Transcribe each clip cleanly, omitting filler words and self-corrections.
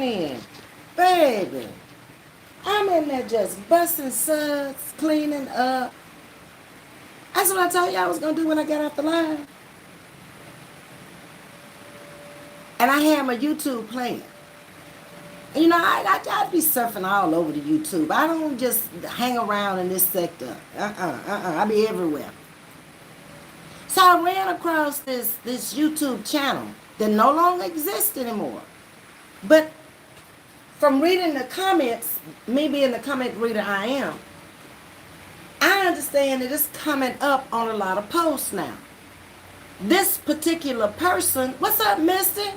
in. Baby, I'm in there just busting suds, cleaning up. That's what I told you I was going to do when I got off the line. And I had my YouTube playing. And you know, I be surfing all over the YouTube. I don't just hang around in this sector. I be everywhere. So I ran across this YouTube channel that no longer exists anymore. But from reading the comments, me being the comment reader I am, I understand that it's coming up on a lot of posts now. This particular person, what's up, Misty?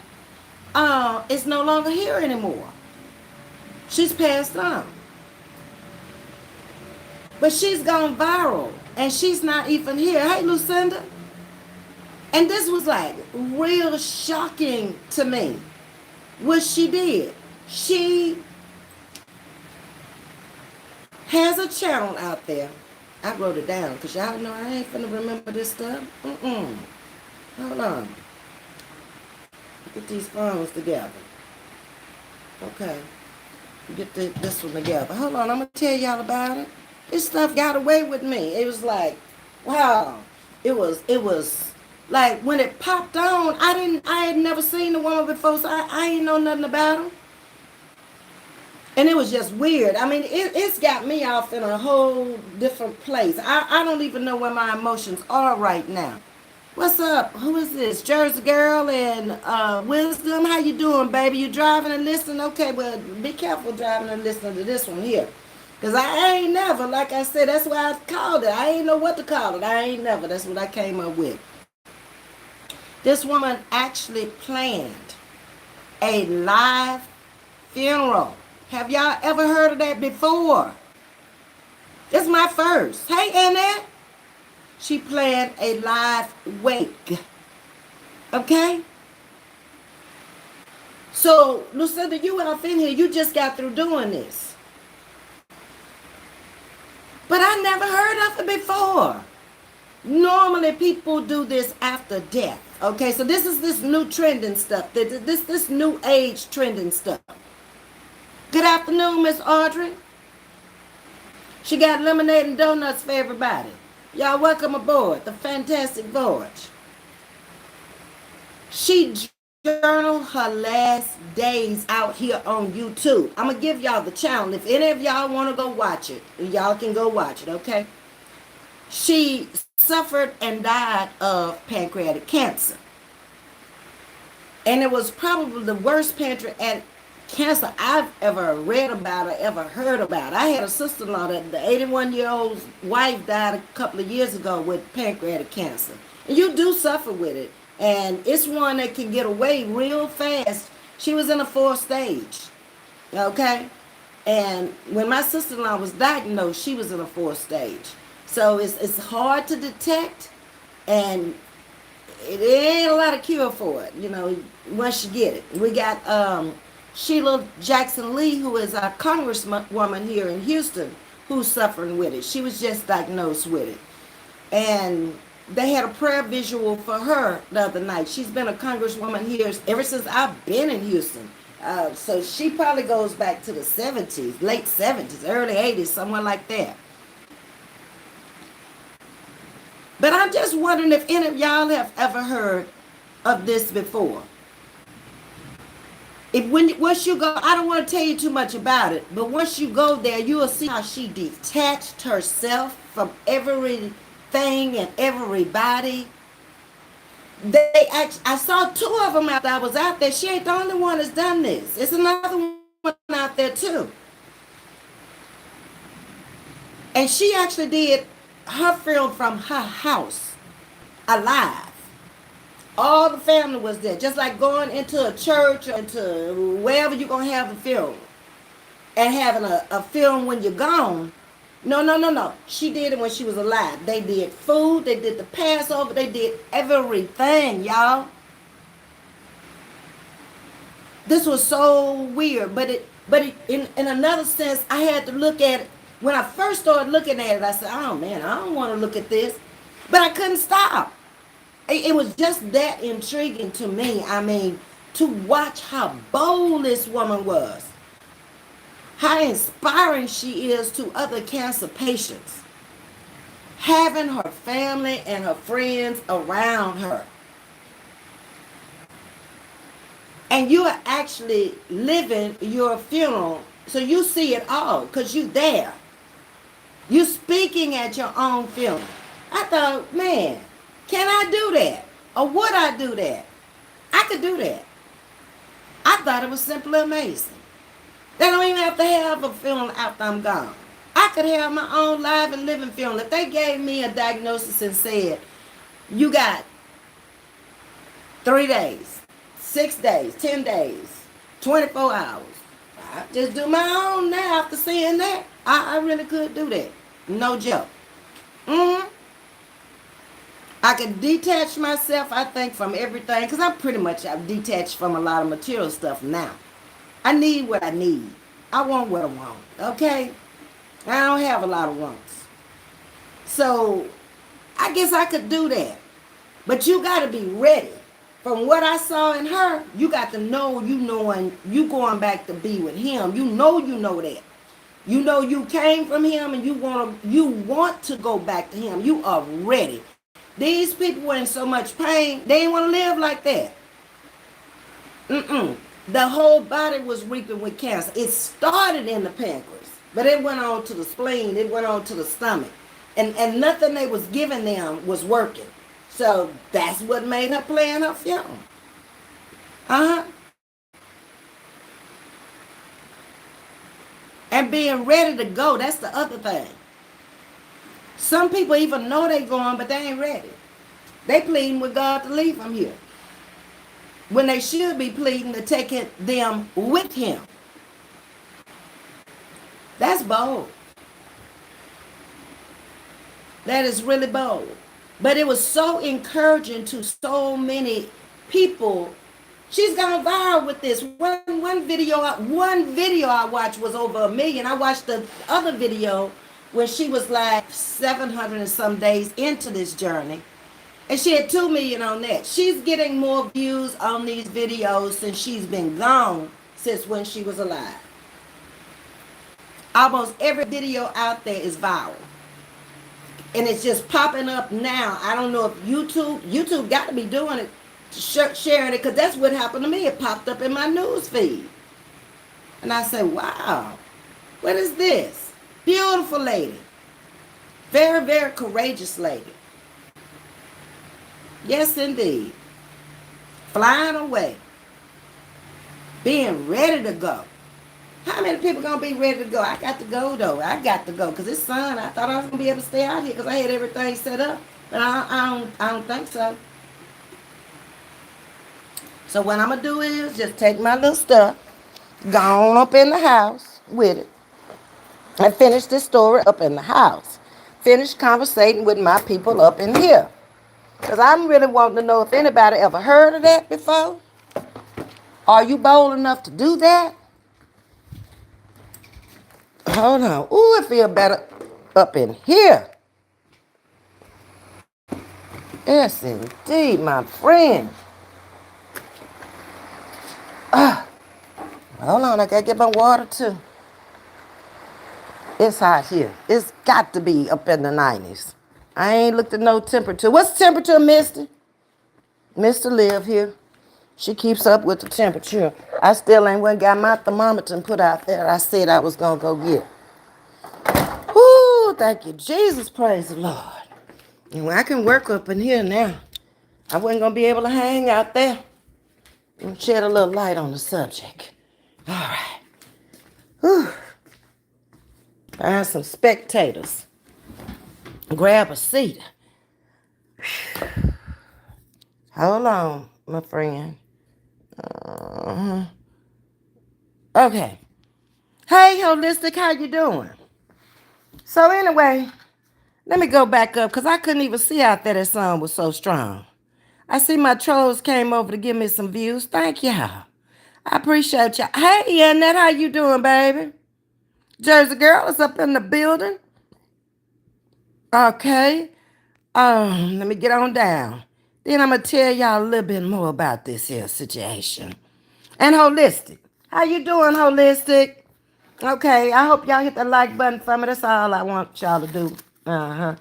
Is no longer here anymore. She's passed on. But she's gone viral, and she's not even here. Hey, Lucinda. And this was like real shocking to me. What she did. She has a channel out there. I wrote it down because y'all know I ain't finna remember this stuff. Hold on. Get these phones together. Okay. Get this one together. Hold on, I'm going to tell y'all about it. This stuff got away with me. It was like, wow. It was like when it popped on, I had never seen the woman before, so I ain't know nothing about her. And it was just weird. I mean, it's got me off in a whole different place. I don't even know where my emotions are right now. What's up? Who is this? Jersey Girl and Wisdom. How you doing, baby? You driving and listening? Okay, well, be careful driving and listening to this one here. Because I ain't never, like I said, that's why I called it. I ain't know what to call it. I ain't never. That's what I came up with. This woman actually planned a live funeral. Have y'all ever heard of that before? This is my first. Hey, Annette. She planned a live wake. Okay? So, Lucinda, you off in here. You just got through doing this. But I never heard of it before. Normally, people do this after death. Okay? So, this is this new trending stuff. This new age trending stuff. Good afternoon, Miss Audrey. She got lemonade and donuts for everybody. Y'all welcome aboard the Fantastic Voyage. She journaled her last days out here on YouTube. I'm going to give y'all the channel. If any of y'all want to go watch it, y'all can go watch it, okay? She suffered and died of pancreatic cancer. And it was probably the worst pancreatic cancer I've ever read about or ever heard about. I had a sister-in-law that the 81-year-old's wife died a couple of years ago with pancreatic cancer. And you do suffer with it. And it's one that can get away real fast. She was in a 4th stage. Okay? And when my sister-in-law was diagnosed, she was in a 4th stage. So it's hard to detect, and it ain't a lot of cure for it, you know, once you get it. We got Sheila Jackson Lee, who is our congresswoman here in Houston, who's suffering with it. She was just diagnosed with it. And they had a prayer visual for her the other night. She's been a congresswoman here ever since I've been in Houston. So she probably goes back to the 70s, late 70s, early 80s, somewhere like that. But I'm just wondering if any of y'all have ever heard of this before. Once you go, I don't want to tell you too much about it, but once you go there, you will see how she detached herself from everything and everybody. I saw 2 of them after I was out there. She ain't the only one that's done this. It's another one out there too. And she actually did her film from her house, alive. All the family was there, just like going into a church or into wherever you're going to have a film and having a film when you're gone. No. She did it when she was alive. They did food, they did the Passover, they did everything, y'all. This was so weird, but in another sense, I had to look at it. When I first started looking at it, I said, oh man, I don't want to look at this. But I couldn't stop. It was just that intriguing to me. I mean, to watch how bold this woman was, how inspiring she is to other cancer patients, having her family and her friends around her. And you are actually living your funeral, so you see it all because you there. You speaking at your own funeral. I thought, man, can I do that? Or would I do that? I could do that. I thought it was simply amazing. They don't even have to have a funeral after I'm gone. I could have my own live and living funeral. If they gave me a diagnosis and said, you got 3 days, 6 days, 10 days, 24 hours. I just do my own now after seeing that. I really could do that. No joke. I could detach myself, I think, from everything. Because I'm pretty much detached from a lot of material stuff now. I need what I need. I want what I want. Okay? I don't have a lot of wants. So, I guess I could do that. But you got to be ready. From what I saw in her, you got to know you knowing you going back to be with him. You know that. You know you came from him and you want to go back to him. You are ready. These people were in so much pain, they didn't want to live like that. The whole body was reeking with cancer. It started in the pancreas, but it went on to the spleen, it went on to the stomach. And nothing they was giving them was working. So that's what made her plan her funeral. And being ready to go, that's the other thing. Some people even know they going, but they ain't ready. They pleading with God to leave them here, when they should be pleading to take them with him. That's bold. That is really bold. But it was so encouraging to so many people. She's gone viral with this. One video I watched was over 1 million. I watched the other video when she was like 700 and some days into this journey. And she had 2 million on that. She's getting more views on these videos since she's been gone, since when she was alive. Almost every video out there is viral. And it's just popping up now. I don't know if YouTube got to be doing it, sharing it, because that's what happened to me. It popped up in my news feed. And I said, wow, what is this? Beautiful lady. Very, very courageous lady. Yes, indeed. Flying away. Being ready to go. How many people going to be ready to go? I got to go, though. I got to go. Because it's sun. I thought I was going to be able to stay out here because I had everything set up. But I don't think so. So what I'm going to do is just take my little stuff, go on up in the house with it, and finish this story up in the house. Finish conversating with my people up in here. Because I'm really wanting to know if anybody ever heard of that before. Are you bold enough to do that? Hold on. Ooh, it feels better up in here. Yes, indeed, my friend. Hold on, I got to get my water too. It's hot here. It's got to be up in the 90s. I ain't looked at no temperature. What's the temperature, Mister? Mister live here. She keeps up with the temperature. I still ain't went got my thermometer and put out there. I said I was going to go get. Whoo, thank you, Jesus. Praise the Lord. And I can work up in here now. I wasn't going to be able to hang out there and shed a little light on the subject. All right. Whew. Find some spectators. Grab a seat. Hold on, my friend. Okay. Hey, Holistic, how you doing? So anyway, let me go back up because I couldn't even see out there that sun was so strong. I see my trolls came over to give me some views. Thank y'all. I appreciate y'all. Hey, Annette, how you doing, baby? Jersey Girl is up in the building. Okay. Let me get on down. Then I'm going to tell y'all a little bit more about this here situation. And Holistic. How you doing, Holistic? Okay, I hope y'all hit the like button for me. That's all I want y'all to do. Uh-huh.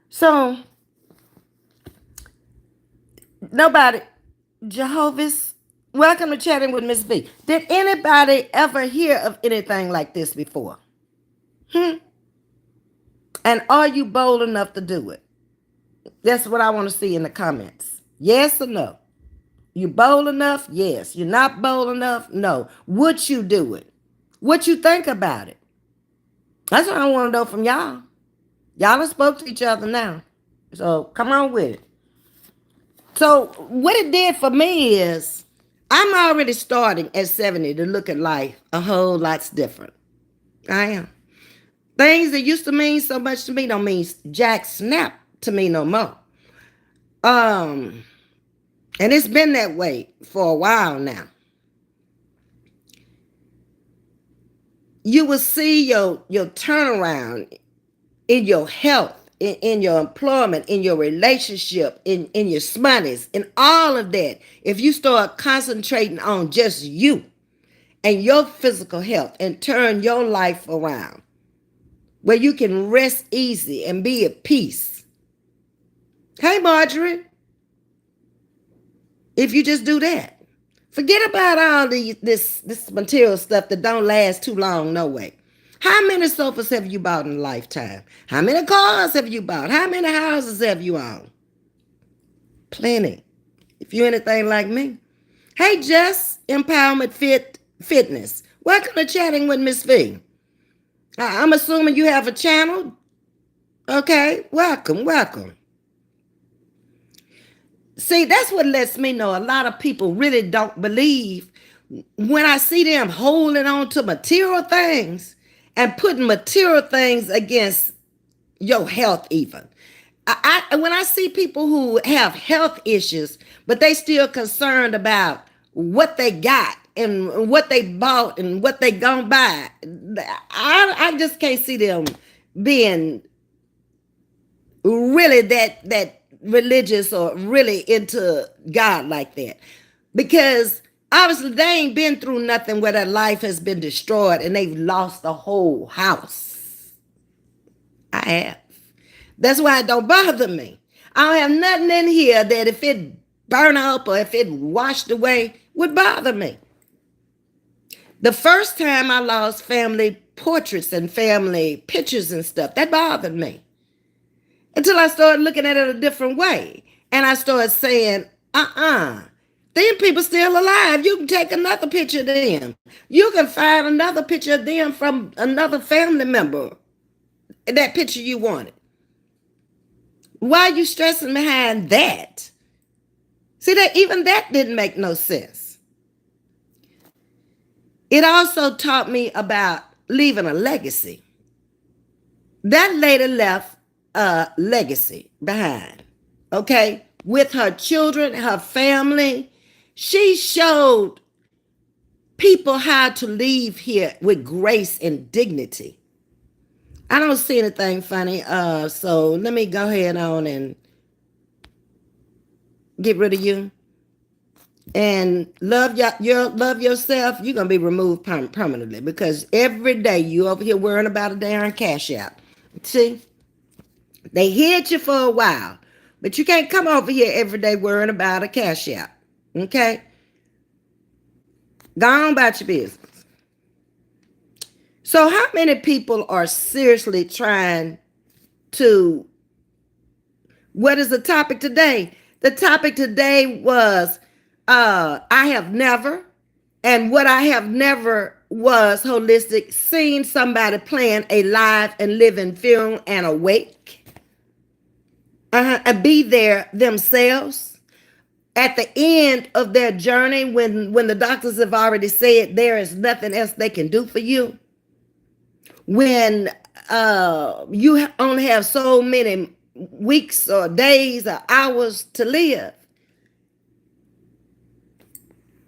So, nobody, Jehovah's, welcome to Chatting with Ms.V. Did anybody ever hear of anything like this before? Hmm? And are you bold enough to do it? That's what I want to see in the comments. Yes or no? You bold enough? Yes. You're not bold enough? No. Would you do it? What you think about it? That's what I want to know from y'all. Y'all have spoke to each other now. So come on with it. So what it did for me is I'm already starting at 70 to look at life a whole lot's different. I am. Things that used to mean so much to me don't mean jack snap to me no more. Um, and it's been that way for a while now. You will see your turnaround in your health, in your employment, in your relationship, in your smarties, in all of that. If you start concentrating on just you and your physical health and turn your life around where you can rest easy and be at peace. Hey, Marjorie, if you just do that, forget about all this material stuff that don't last too long, no way. How many sofas have you bought in a lifetime? How many cars have you bought? How many houses have you owned? Plenty. If you're anything like me. Hey, Jess, Empowerment Fitness. Welcome to Chatting with Ms.V. I'm assuming you have a channel. Okay, welcome. See, that's what lets me know a lot of people really don't believe when I see them holding on to material things and putting material things against your health even. When I see people who have health issues, but they still concerned about what they got and what they bought and what they gonna buy, I just can't see them being really that religious or really into God like that. Because obviously they ain't been through nothing where their life has been destroyed and they've lost the whole house. I have. That's why it don't bother me. I don't have nothing in here that if it burn up or if it washed away would bother me. The first time I lost family portraits and family pictures and stuff, that bothered me. Until I started looking at it a different way. And I started saying, them people still alive. You can take another picture of them. You can find another picture of them from another family member. That picture you wanted. Why are you stressing behind that? See, that even that didn't make no sense. It also taught me about leaving a legacy. That lady left a legacy behind, okay? With her children, her family. She showed people how to leave here with grace and dignity. I don't see anything funny, so let me go ahead on and get rid of you. And love love yourself. You're gonna be removed permanently because every day you over here worrying about a darn cash out. See, they hid you for a while, but you can't come over here every day worrying about a cash out. Okay, go on about your business. So, how many people are seriously trying to? What is the topic today? The topic today was I have never, and what I have never was holistic, seen somebody playing a live and living film and awake. And be there themselves at the end of their journey when the doctors have already said there is nothing else they can do for you. When you only have so many weeks or days or hours to live.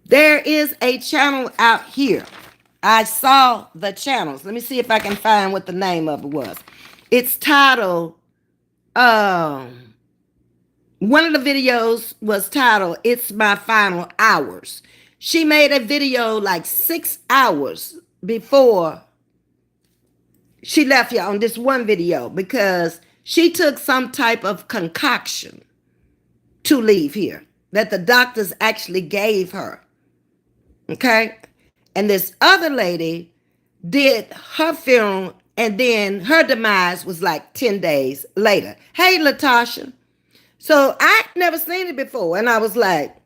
There is a channel out here. I saw the channels. Let me see if I can find what the name of it was. It's titled, one of the videos was titled, It's My Final Hours. She made a video like 6 hours before she left here on this one video because she took some type of concoction to leave here that the doctors actually gave her. Okay? And this other lady did her funeral, and then her demise was like 10 days later. Hey, Latasha. So I never seen it before. And I was like,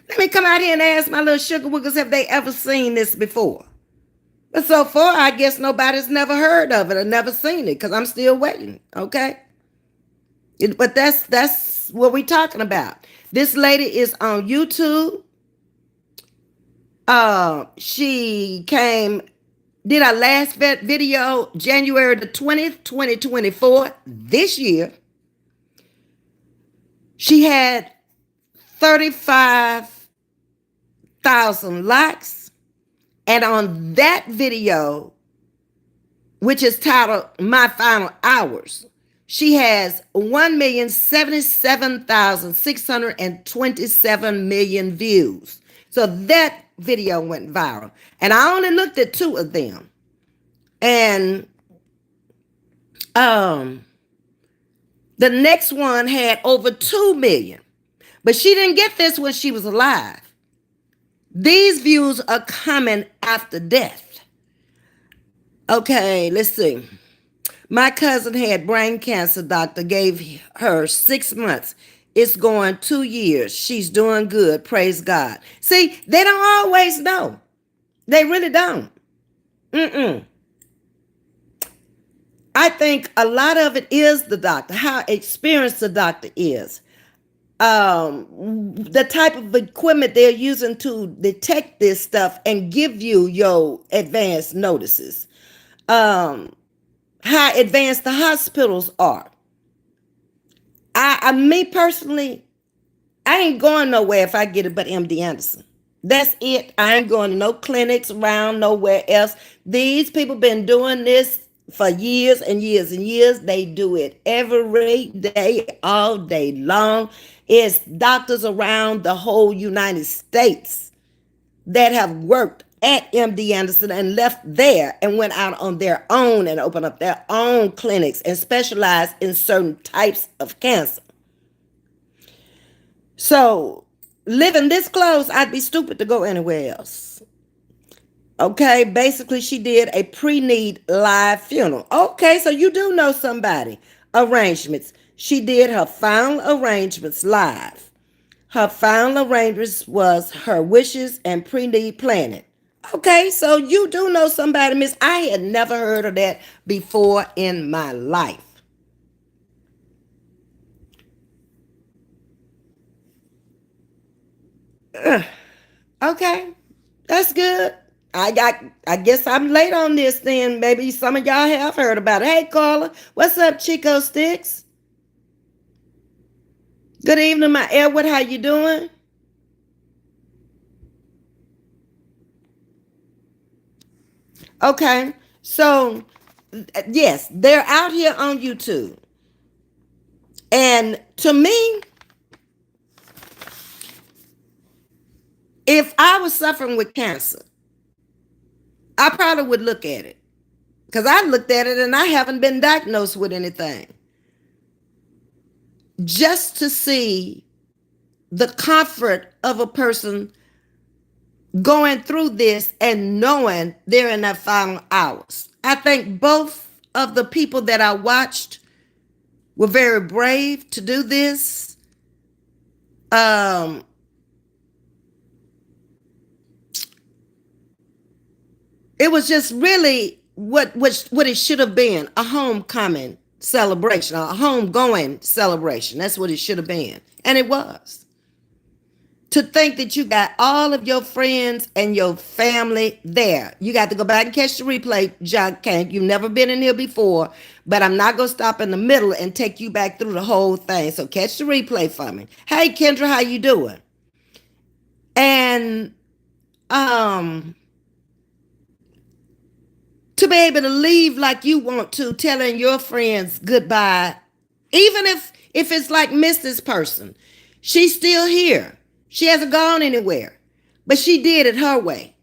let me come out here and ask my little sugar wiggles, have they ever seen this before? But so far, I guess nobody's never heard of it or never seen it because I'm still waiting. Okay? But that's what we're talking about. This lady is on YouTube. She did our last video January the 20th, 2024, this year. She had 35,000 likes. And on that video, which is titled My Final Hours, she has 1,077,627 views. So that video went viral. And I only looked at 2 of them. And the next one had over 2 million. But she didn't get this when she was alive. These views are coming after death. Okay, let's see. My cousin had brain cancer. Doctor gave her 6 months. It's going 2 years. She's doing good. Praise God. See, they don't always know. They really don't. I think a lot of it is the doctor, how experienced the doctor is. The type of equipment they're using to detect this stuff and give you your advanced notices. How advanced the hospitals are. Me personally, I ain't going nowhere if I get it but MD Anderson. That's it. I ain't going to no clinics around nowhere else. These people been doing this for years and years and years. They do it every day, all day long. It's doctors around the whole United States that have worked at MD Anderson and left there and went out on their own and opened up their own clinics and specialized in certain types of cancer. So, living this close, I'd be stupid to go anywhere else. Okay, basically she did a pre-need live funeral. Okay, so you do know somebody. Arrangements. She did her final arrangements live. Her final arrangements was her wishes and pre-need planning. Okay, so you do know somebody, Miss. I had never heard of that before in my life. Okay, that's good. I guess I'm late on this then. Maybe some of y'all have heard about it. Hey, Carla, what's up, Chico Sticks? Good evening, my Edward. How you doing? Okay, so yes, they're out here on YouTube. And to me, if I was suffering with cancer, I probably would look at it. Because I looked at it and I haven't been diagnosed with anything. Just to see the comfort of a person going through this and knowing they're in their final hours. I think both of the people that I watched were very brave to do this. It was just really what it should have been, a homecoming celebration, a homegoing celebration. That's what it should have been. And it was. To think that you got all of your friends and your family there. You got to go back and catch the replay, John Kank. You've never been in here before, but I'm not going to stop in the middle and take you back through the whole thing. So catch the replay for me. Hey, Kendra, how you doing? And to be able to leave like you want to, telling your friends goodbye, even if it's like miss this person, she's still here. She hasn't gone anywhere. But she did it her way.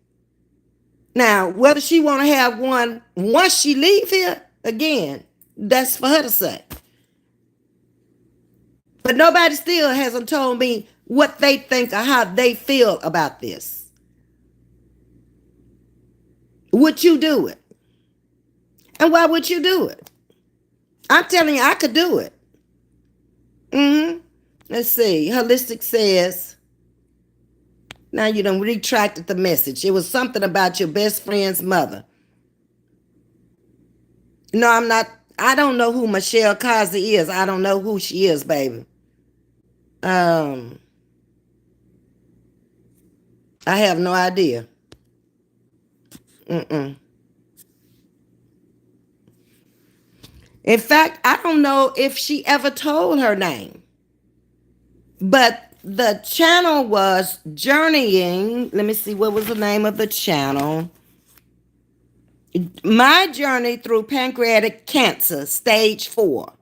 Now, whether she want to have one once she leave here, again, that's for her to say. But nobody still hasn't told me what they think or how they feel about this. Would you do it? And why would you do it? I'm telling you, I could do it. Let's see. Holistic says, now you done retracted the message. It was something about your best friend's mother. No, I'm not. I don't know who Michelle Kazi is. I don't know who she is, baby. I have no idea. In fact, I don't know if she ever told her name. But the channel was Journeying. Let me see, what was the name of the channel? My Journey Through Pancreatic Cancer, Stage 4,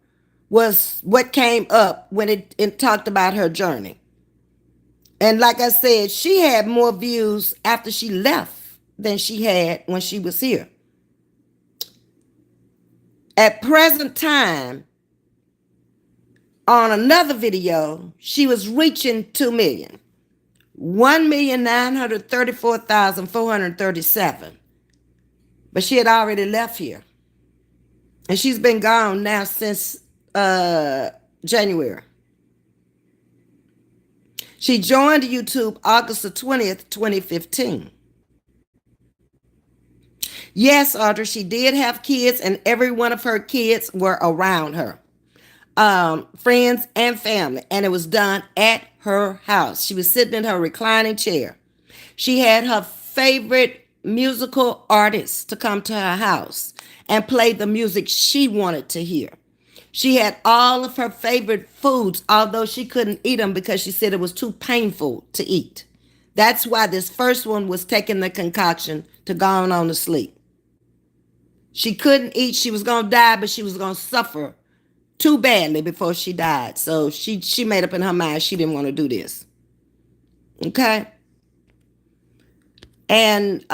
was what came up when it talked about her journey. And like I said, she had more views after she left than she had when she was here. At present time, on another video, she was reaching 2 million. 1,934,437. But she had already left here. And she's been gone now since January. She joined YouTube August the 20th, 2015. Yes, Audrey, she did have kids, and every one of her kids were around her. Friends and family, and it was done at her house. She was sitting in her reclining chair. She had her favorite musical artists to come to her house and play the music she wanted to hear. She had all of her favorite foods, although she couldn't eat them because she said it was too painful to eat. That's why this first one was taking the concoction to go on to sleep. She couldn't eat. She was going to die, but she was going to suffer too badly before she died. So she made up in her mind she didn't want to do this. Okay? And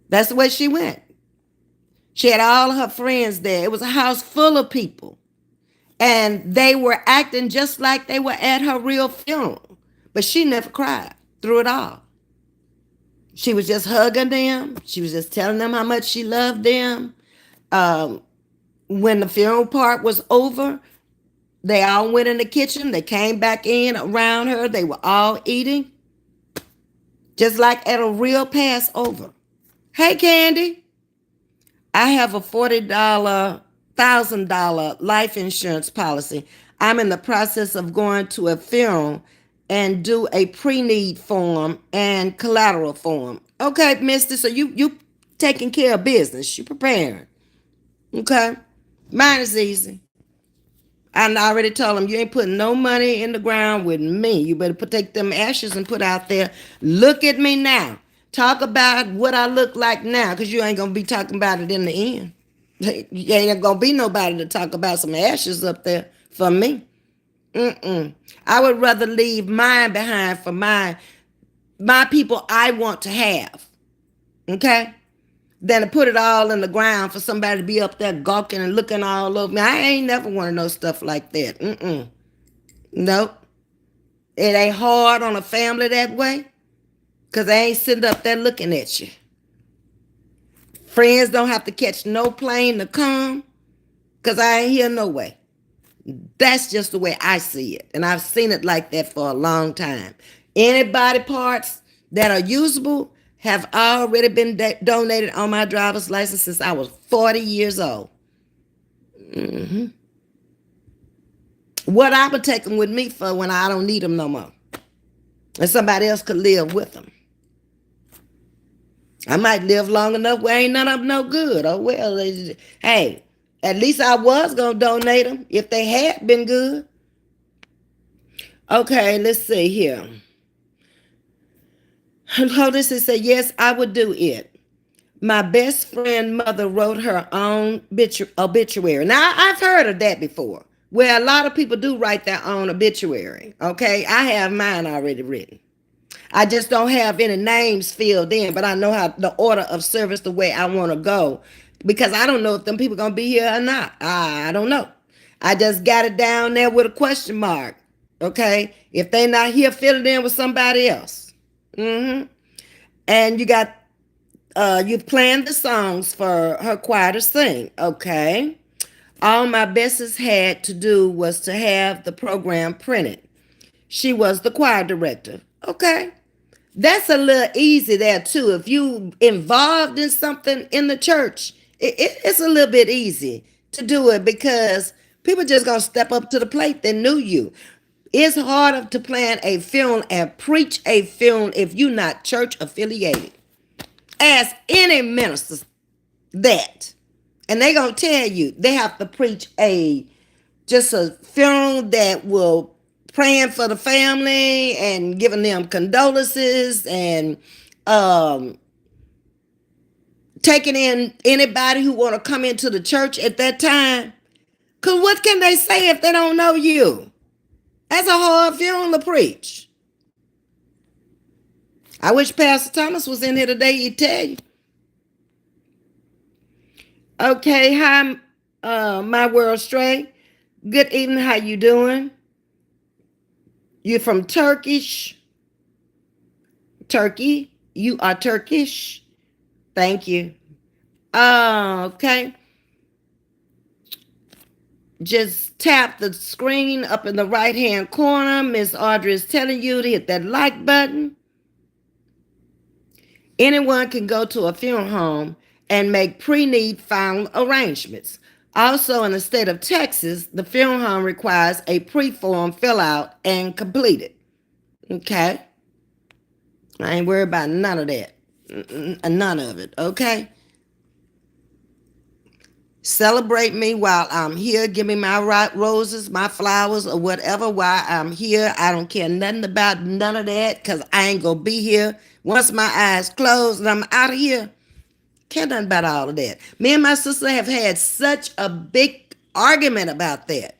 that's the way she went. She had all of her friends there. It was a house full of people. And they were acting just like they were at her real funeral. But she never cried through it all. She was just hugging them. She was just telling them how much she loved them. When the funeral part was over, they all went in the kitchen. They came back in around her. They were all eating. Just like at a real Passover. Hey, Candy. I have a $1,000 life insurance policy. I'm in the process of going to a funeral and do a pre-need form and collateral form. Okay, mister, so you taking care of business. You preparing. Okay? Mine is easy. I already told him, you ain't putting no money in the ground with me. You better take them ashes and put out there. Look at me now. Talk about what I look like now, because you ain't going to be talking about it in the end. You ain't going to be nobody to talk about some ashes up there for me. I would rather leave mine behind for my people I want to have. Okay? Than to put it all in the ground for somebody to be up there gawking and looking all over me. I ain't never want to know stuff like that. Nope. It ain't hard on a family that way, because I ain't sitting up there looking at you. Friends don't have to catch no plane to come, because I ain't here no way. That's just the way I see it. And I've seen it like that for a long time. Any body parts that are usable have already been donated on my driver's license since I was 40 years old. What I would take them with me for when I don't need them no more. And somebody else could live with them. I might live long enough where ain't none of them no good. Oh, well, hey, at least I was going to donate them if they had been good. Okay, let's see here. This is say, yes, I would do it. My best friend mother wrote her own obituary. Now, I've heard of that before. Well, a lot of people do write their own obituary. Okay, I have mine already written. I just don't have any names filled in, but I know how the order of service the way I want to go, because I don't know if them people gonna be here or not. I don't know. I just got it down there with a question mark. Okay, if they not here, fill it in with somebody else. And you've planned the songs for her choir to sing. Okay. All my bestest had to do was to have the program printed. She was the choir director. Okay. That's a little easy there too. If you involved in something in the church, it's a little bit easy to do it, because people just gonna step up to the plate that knew you. It's harder to plan a film and preach a film if you're not church affiliated. Ask any minister that, and they gonna tell you they have to preach a film that will praying for the family and giving them condolences, and um, taking in anybody who want to come into the church at that time. Because what can they say if they don't know you? That's a hard film to preach. I wish Pastor Thomas was in here today. He'd tell you. Okay, hi, my world straight. Good evening. How you doing? You're from Turkey. You are Turkish. Thank you. Okay. Just tap the screen up in the right hand corner. Miss Audrey is telling you to hit that like button. Anyone can go to a funeral home and make pre-need final arrangements. Also, in the state of Texas, the funeral home requires a pre-form fill out and complete it. Okay? I ain't worried about none of that. None of it. Okay? Celebrate me while I'm here. Give me my roses, my flowers, or whatever while I'm here. I don't care nothing about none of that, because I ain't going to be here. Once my eyes close and I'm out of here, care nothing about all of that. Me and my sister have had such a big argument about that.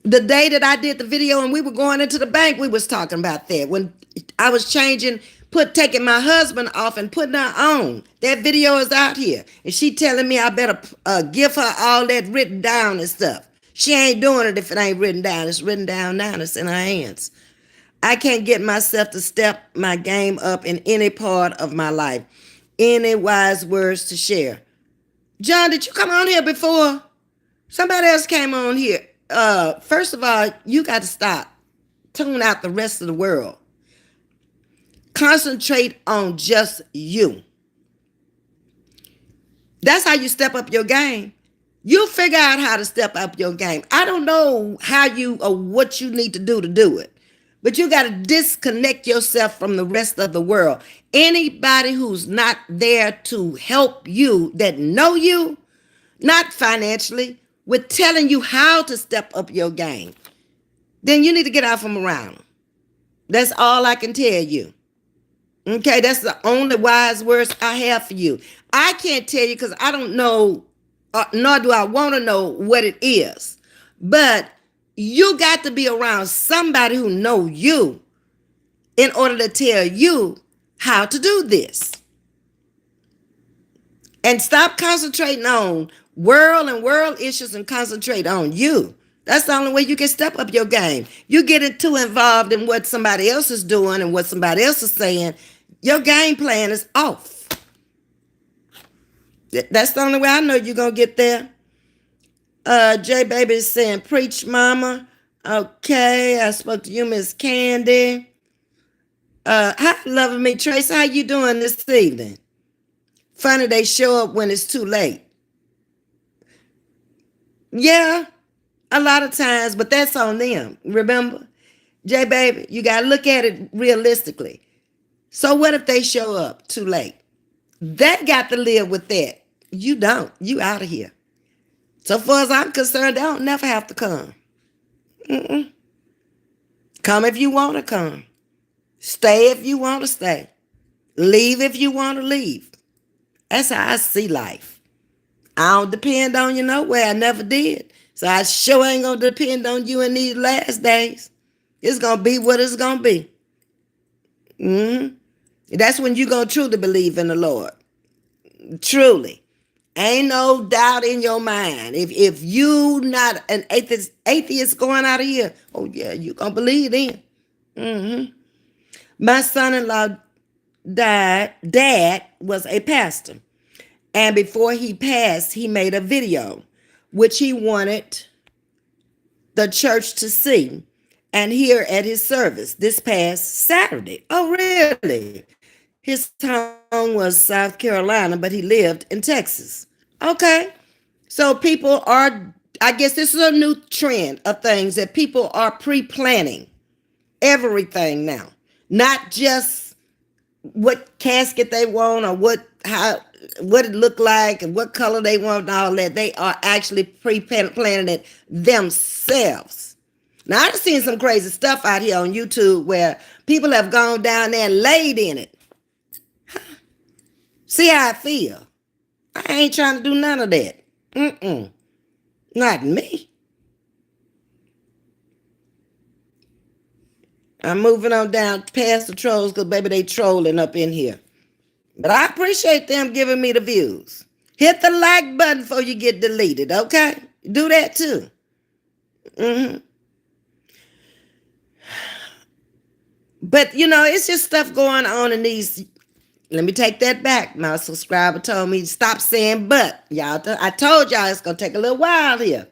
The day that I did the video and we were going into the bank, we was talking about that. When I was taking my husband off and putting her on. That video is out here. And she telling me I better give her all that written down and stuff. She ain't doing it if it ain't written down. It's written down now. It's in her hands. I can't get myself to step my game up in any part of my life. Any wise words to share? John, did you come on here before? Somebody else came on here. First of all, you got to stop. Tune out the rest of the world. Concentrate on just you. That's how you step up your game. You figure out how to step up your game. I don't know how you or what you need to do it. But you got to disconnect yourself from the rest of the world. Anybody who's not there to help you, that know you, not financially, with telling you how to step up your game, then you need to get out from around them. That's all I can tell you. Okay, that's the only wise words I have for you. I can't tell you because I don't know, nor do I want to know what it is. But you got to be around somebody who know you in order to tell you how to do this. And stop concentrating on world issues and concentrate on you. That's the only way you can step up your game. You get too involved in what somebody else is doing and what somebody else is saying, your game plan is off. That's the only way I know you're going to get there. J Baby is saying, preach, mama. Okay, I spoke to you, Miss Candy. Hi, loving me, Tracy. How you doing this evening? Funny they show up when it's too late. Yeah, a lot of times, but that's on them. Remember, J Baby, you got to look at it realistically. So what if they show up too late? They got to live with that. You don't. You out of here. So far as I'm concerned, they don't never have to come. Come if you want to come. Stay if you want to stay. Leave if you want to leave. That's how I see life. I don't depend on you nowhere. I never did. So I sure ain't gonna depend on you in these last days. It's gonna be what it's gonna be. hmm That's when you gonna truly believe in the Lord. Truly. Ain't no doubt in your mind. If you not an atheist going out of here, oh yeah, you gonna believe then. hmm My son-in-law dad was a pastor. And before he passed, he made a video which he wanted the church to see and hear at his service this past Saturday. Oh, really? His home was South Carolina, but he lived in Texas. Okay. So people are, I guess this is a new trend of things that people are pre-planning everything now. Not just what casket they want or what it look like and what color they want and all that. They are actually pre-planning it themselves. Now I've seen some crazy stuff out here on YouTube where people have gone down there and laid in it. See how I feel. I ain't trying to do none of that. Not me. I'm moving on down past the trolls because baby they trolling up in here. But I appreciate them giving me the views. Hit the like button before you get deleted, okay? Do that too. But it's just stuff going on in these. Let me take that back. My subscriber told me to stop saying but. Y'all, I told y'all it's going to take a little while here.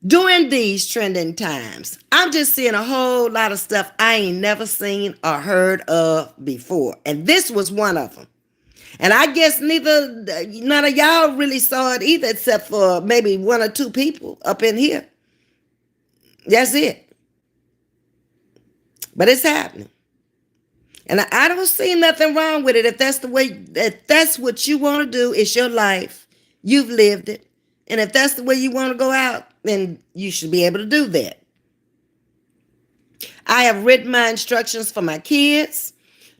During these trending times, I'm just seeing a whole lot of stuff I ain't never seen or heard of before. And this was one of them. And I guess none of y'all really saw it either, except for maybe one or two people up in here. That's it. But it's happening. And I don't see nothing wrong with it. If that's what you want to do, it's your life. You've lived it. And if that's the way you want to go out, then you should be able to do that. I have written my instructions for my kids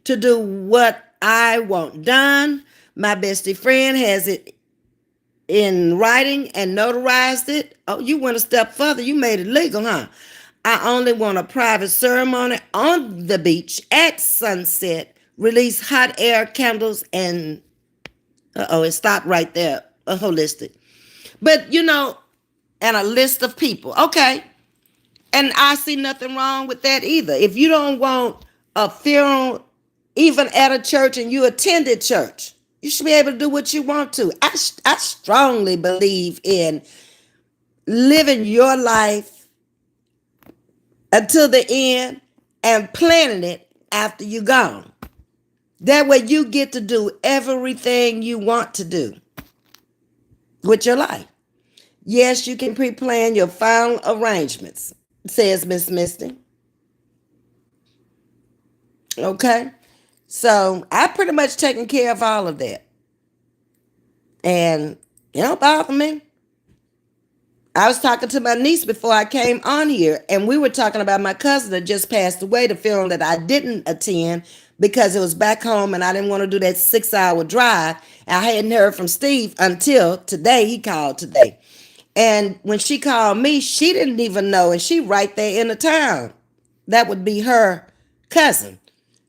to do what I want done. My bestie friend has it in writing and notarized it. Oh, you went a step further. You made it legal, huh? I only want a private ceremony on the beach at sunset, release hot air candles, and it stopped right there, holistic. But, and a list of people. Okay. And I see nothing wrong with that either. If you don't want a funeral, even at a church, and you attended church, you should be able to do what you want to. I strongly believe in living your life until the end and planning it after you're gone. That way you get to do everything you want to do with your life. Yes, you can pre-plan your final arrangements, says Miss Misty. Okay? So I pretty much taken care of all of that. And it don't bother me. I was talking to my niece before I came on here, and we were talking about my cousin that just passed away, the funeral that I didn't attend because it was back home and I didn't want to do that 6-hour drive. I hadn't heard from Steve until today. He called today. And when she called me, she didn't even know, and she right there in the town. That would be her cousin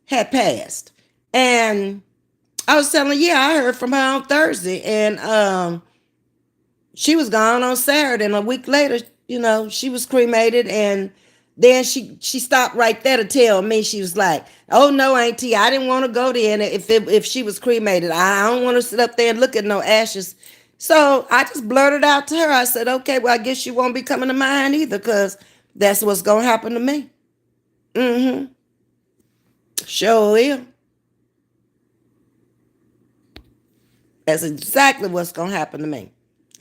had passed. And I was telling her, yeah, I heard from her on Thursday, and she was gone on Saturday, and a week later, she was cremated, and then she stopped right there to tell me. She was like, oh no, Auntie, I didn't want to go there, and if she was cremated, I don't want to sit up there and look at no ashes. So I just blurted out to her. I said, okay, well, I guess you won't be coming to mine either, because that's what's going to happen to me. Sure will. That's exactly what's going to happen to me.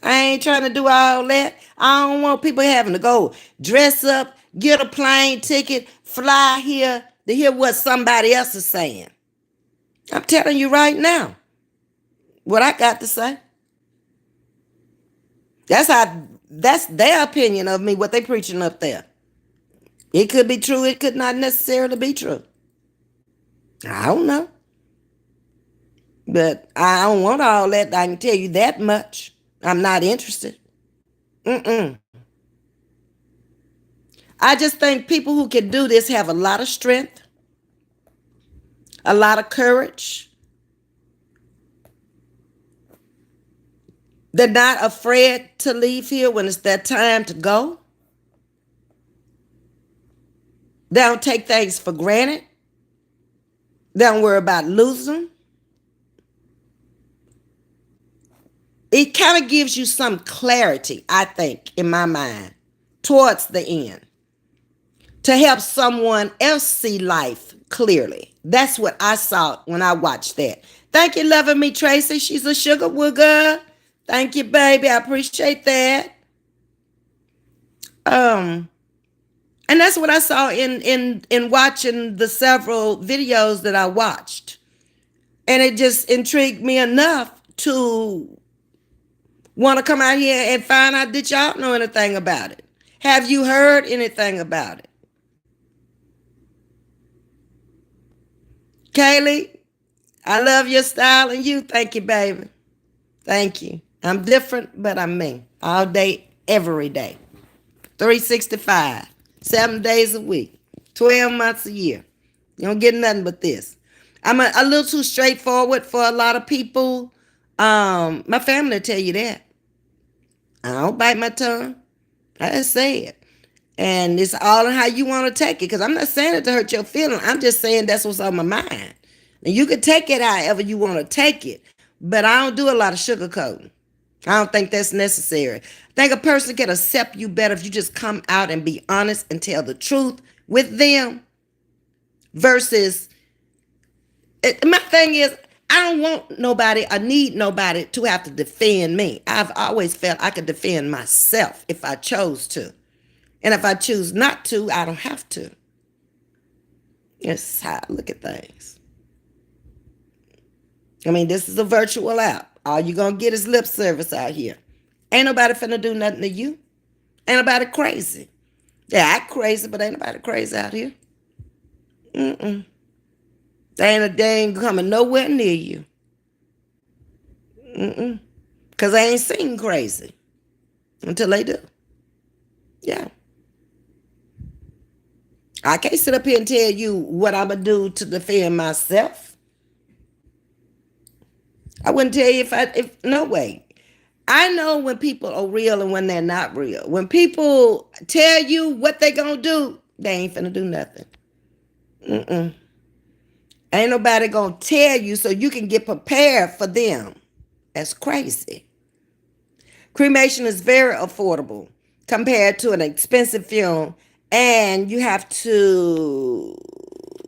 I ain't trying to do all that. I don't want people having to go dress up, get a plane ticket, fly here to hear what somebody else is saying. I'm telling you right now what I got to say. That's their opinion of me, what they preaching up there. It could be true. It could not necessarily be true. I don't know. But I don't want all that. I can tell you that much. I'm not interested. Mm-mm. I just think people who can do this have a lot of strength, a lot of courage. They're not afraid to leave here when it's their time to go. They don't take things for granted. They don't worry about losing. It kind of gives you some clarity, I think, in my mind, towards the end, to help someone else see life clearly. That's what I saw when I watched that. Thank you, loving me, Tracy. She's a sugar wooger. Thank you, baby. I appreciate that. Um, and that's what I saw in watching the several videos that I watched. And it just intrigued me enough to want to come out here and find out that y'all know anything about it. Have you heard anything about it? Kaylee, I love your style and you. Thank you, baby. Thank you. I'm different, but I'm me. All day, every day. 365. 7 days a week. 12 months a year. You don't get nothing but this. I'm a little too straightforward for a lot of people. My family will tell you that. I don't bite my tongue. I just say it. And it's all in how you want to take it. Because I'm not saying it to hurt your feelings. I'm just saying that's what's on my mind. And you can take it however you want to take it. But I don't do a lot of sugarcoating. I don't think that's necessary. I think a person can accept you better if you just come out and be honest and tell the truth with them versus my thing is I don't want nobody, I need nobody to have to defend me. I've always felt I could defend myself if I chose to. And if I choose not to, I don't have to. That's how I look at things. I mean, this is a virtual app. All you're going to get is lip service out here. Ain't nobody finna do nothing to you. Ain't nobody crazy. Yeah, I crazy, but ain't nobody crazy out here. Mm-mm. They ain't coming nowhere near you. Mm-mm. Because they ain't seen crazy until they do. Yeah. I can't sit up here and tell you what I'm going to do to defend myself. I wouldn't tell you if no way. I know when people are real and when they're not real. When people tell you what they going to do, they ain't finna do nothing. Mm-mm. Ain't nobody going to tell you so you can get prepared for them. That's crazy. Cremation is very affordable compared to an expensive funeral, and you have to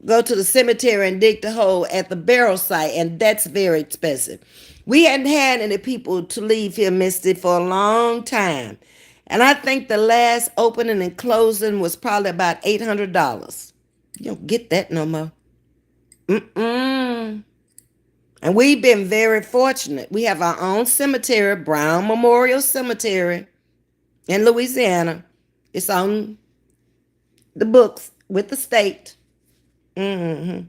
go to the cemetery and dig the hole at the burial site, and that's very expensive. We hadn't had any people to leave here, Misty, for a long time. And I think the last opening and closing was probably about $800. You don't get that no more. Mm-mm. And we've been very fortunate. We have our own cemetery, Brown Memorial Cemetery in Louisiana. It's on the books with the state. Mm-hmm.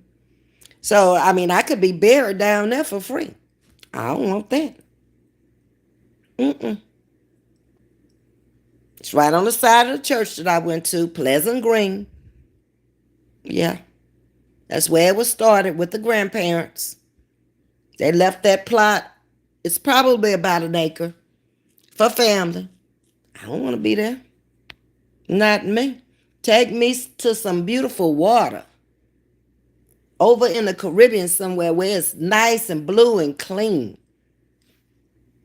So, I mean, I could be buried down there for free. I don't want that. Mm-mm. It's right on the side of the church that I went to, Pleasant Green. Yeah. That's where it was started with the grandparents. They left that plot. It's probably about an acre for family. I don't want to be there. Not me. Take me to some beautiful water. Over in the Caribbean somewhere where it's nice and blue and clean.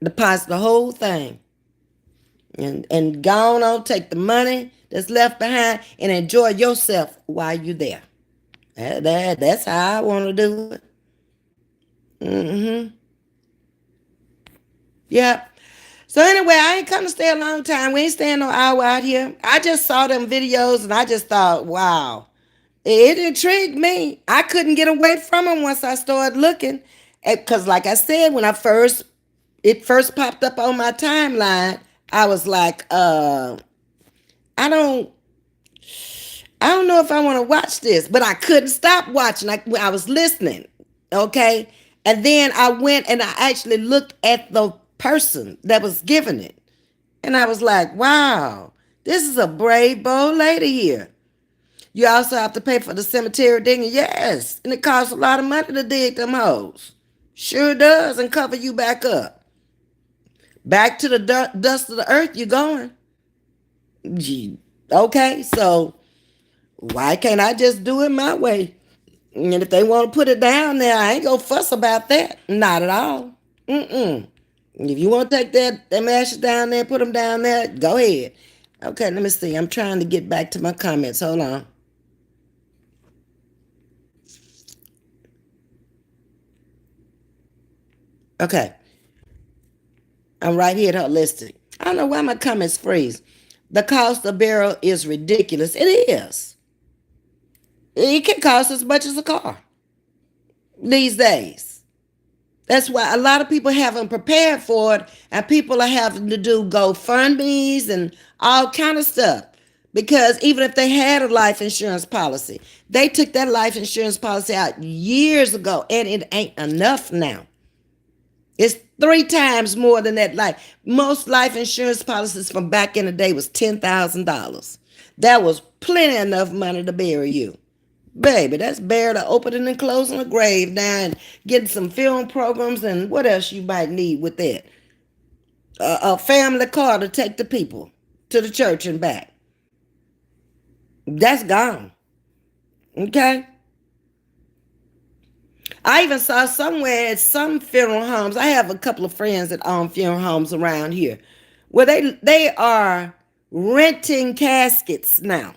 Deposit the whole thing. And go on, take the money that's left behind and enjoy yourself while you're there. That's how I want to do it. Mm-hmm. Yep. So anyway, I ain't come to stay a long time. We ain't staying no hour out here. I just saw them videos and I just thought, wow. It intrigued me. I couldn't get away from them once I started looking. Because like I said, when it first popped up on my timeline, I was like, I don't know if I want to watch this, but I couldn't stop watching. I was listening, okay? And then I went and I actually looked at the person that was giving it. And I was like, wow, this is a brave, bold lady here. You also have to pay for the cemetery digging. Yes. And it costs a lot of money to dig them holes. Sure does. And cover you back up. Back to the dust of the earth you're going. Okay, so why can't I just do it my way? And if they want to put it down there, I ain't gonna fuss about that. Not at all. If you want to take them ashes down there, put them down there, go ahead. Okay, let me see. I'm trying to get back to my comments. Hold on. Okay. I'm right here at holistic. I don't know why my comments freeze. The cost of burial is ridiculous. It is. It can cost as much as a car these days. That's why a lot of people haven't prepared for it, and people are having to do GoFundMe's and all kind of stuff. Because even if they had a life insurance policy, they took that life insurance policy out years ago, and it ain't enough now. It's 3 times more than that life. Most life insurance policies from back in the day was $10,000. That was plenty enough money to bury you. Baby, that's better to opening and closing a grave now and getting some film programs and what else you might need with that. A family car to take the people to the church and back. That's gone. Okay? I even saw somewhere at some funeral homes. I have a couple of friends that own funeral homes around here where they are renting caskets now.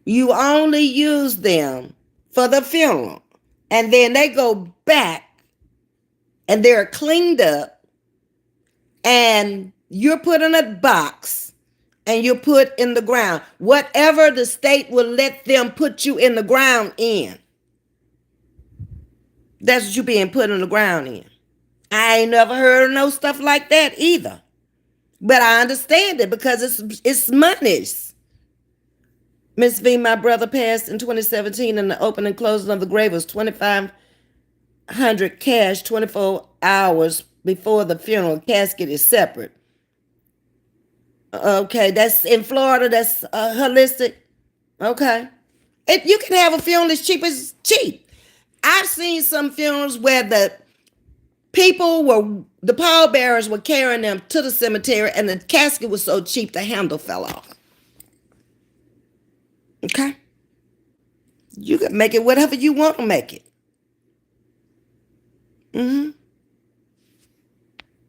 You only use them for the funeral. And then they go back and they're cleaned up and you're put in a box and you're put in the ground. Whatever the state will let them put you in the ground in, that's what you're being put in the ground in. I ain't never heard of no stuff like that either. But I understand it because it's monies. Ms.V, my brother passed in 2017 and the opening and closing of the grave was $2,500 cash 24 hours before the funeral. Casket is separate. Okay, that's in Florida. That's holistic. Okay. You can have a funeral as cheap as cheap. I've seen some funerals where the pallbearers were carrying them to the cemetery and the casket was so cheap the handle fell off. Okay? You can make it whatever you want to make it.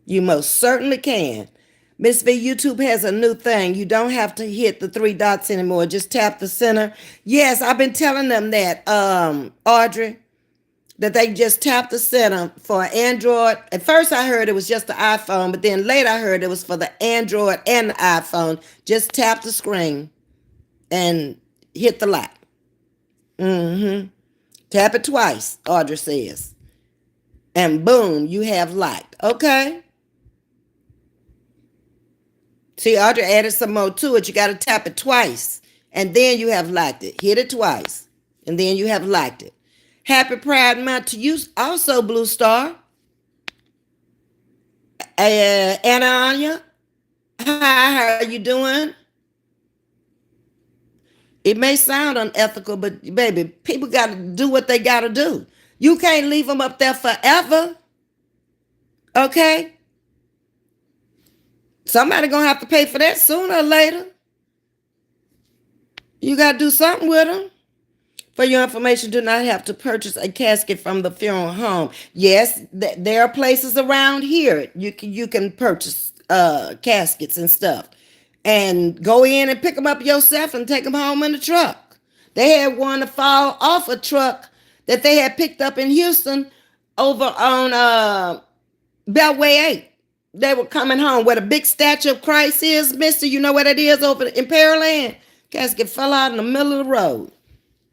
You most certainly can. Ms.V, YouTube has a new thing. You don't have to hit the 3 dots anymore. Just tap the center. Yes, I've been telling them that, Audrey, that they just tap the center for Android. At first I heard it was just the iPhone, but then later I heard it was for the Android and the iPhone. Just tap the screen and hit the like. Tap it twice, Audrey says. And boom, you have liked. Okay? See, Audrey added some more to it. You got to tap it twice. And then you have liked it. Hit it twice. And then you have liked it. Happy Pride Month to you also, Blue Star. Anna Anya. Hi, how are you doing? It may sound unethical, but baby, people got to do what they got to do. You can't leave them up there forever. Okay? Somebody gonna have to pay for that sooner or later. You got to do something with them. For your information, do not have to purchase a casket from the funeral home. Yes, there are places around here you can purchase caskets and stuff. And go in and pick them up yourself and take them home in the truck. They had one to fall off a truck that they had picked up in Houston over on Beltway 8. They were coming home where the big statue of Christ is, mister. You know what it is over in Pearland? Casket fell out in the middle of the road.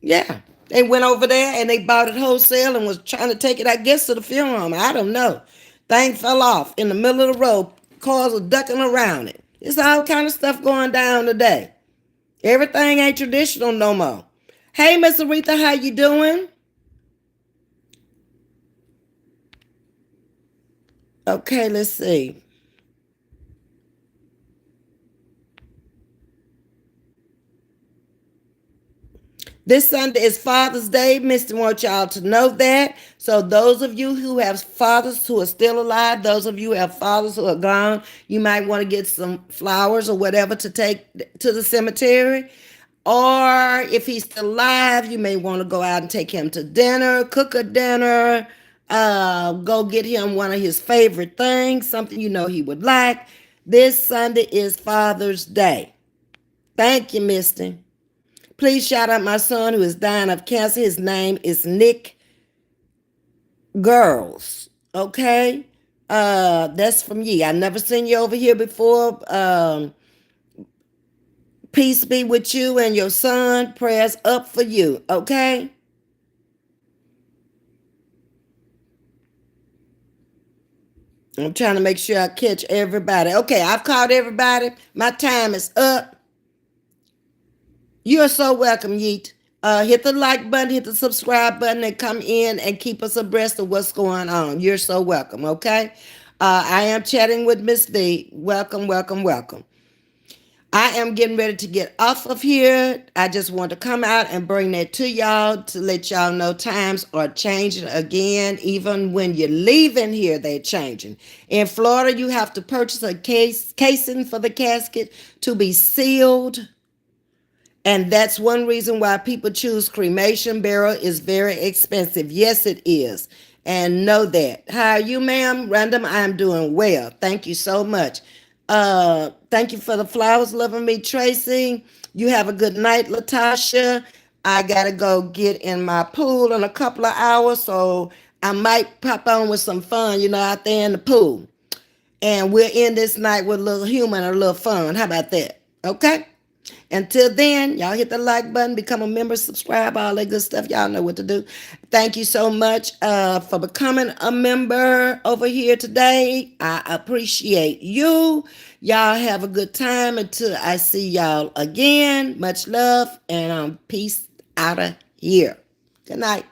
Yeah. They went over there and they bought it wholesale and was trying to take it, I guess, to the funeral home. I don't know. Thing fell off in the middle of the road. Cars were ducking around it. It's all kind of stuff going down today. Everything ain't traditional no more. Hey, Miss Aretha, how you doing? Okay, let's see. This Sunday is Father's Day. Mister wants y'all to know that. So those of you who have fathers who are still alive, those of you who have fathers who are gone, you might want to get some flowers or whatever to take to the cemetery. Or if he's still alive, you may want to go out and take him to dinner, cook a dinner, go get him one of his favorite things, something you know he would like. This Sunday is Father's Day. Thank you, Mister. Please shout out my son who is dying of cancer. His name is Nick Girls. Okay? That's from ye. I never seen you over here before. Peace be with you and your son. Prayers up for you. Okay? I'm trying to make sure I catch everybody. Okay, I've called everybody. My time is up. You're so welcome, Yeet. Hit the like button, hit the subscribe button, and come in and keep us abreast of what's going on. You're so welcome, okay? I am chatting with Miss V. Welcome, welcome, welcome. I am getting ready to get off of here. I just want to come out and bring that to y'all to let y'all know times are changing again. Even when you're leaving here, they're changing. In Florida, you have to purchase a casing for the casket to be sealed. And that's one reason why people choose cremation. Burial is very expensive. Yes, it is. And know that. How are you, ma'am? Random, I'm doing well. Thank you so much. Thank you for the flowers, loving me, Tracy. You have a good night, Latasha. I gotta go get in my pool in a couple of hours, so I might pop on with some fun, out there in the pool. And we'll end this night with a little humor and a little fun. How about that? Okay? Until then, y'all hit the like button, become a member, subscribe, all that good stuff. Y'all know what to do. Thank you so much for becoming a member over here today. I appreciate you. Y'all have a good time until I see y'all again. Much love and peace out of here. Good night.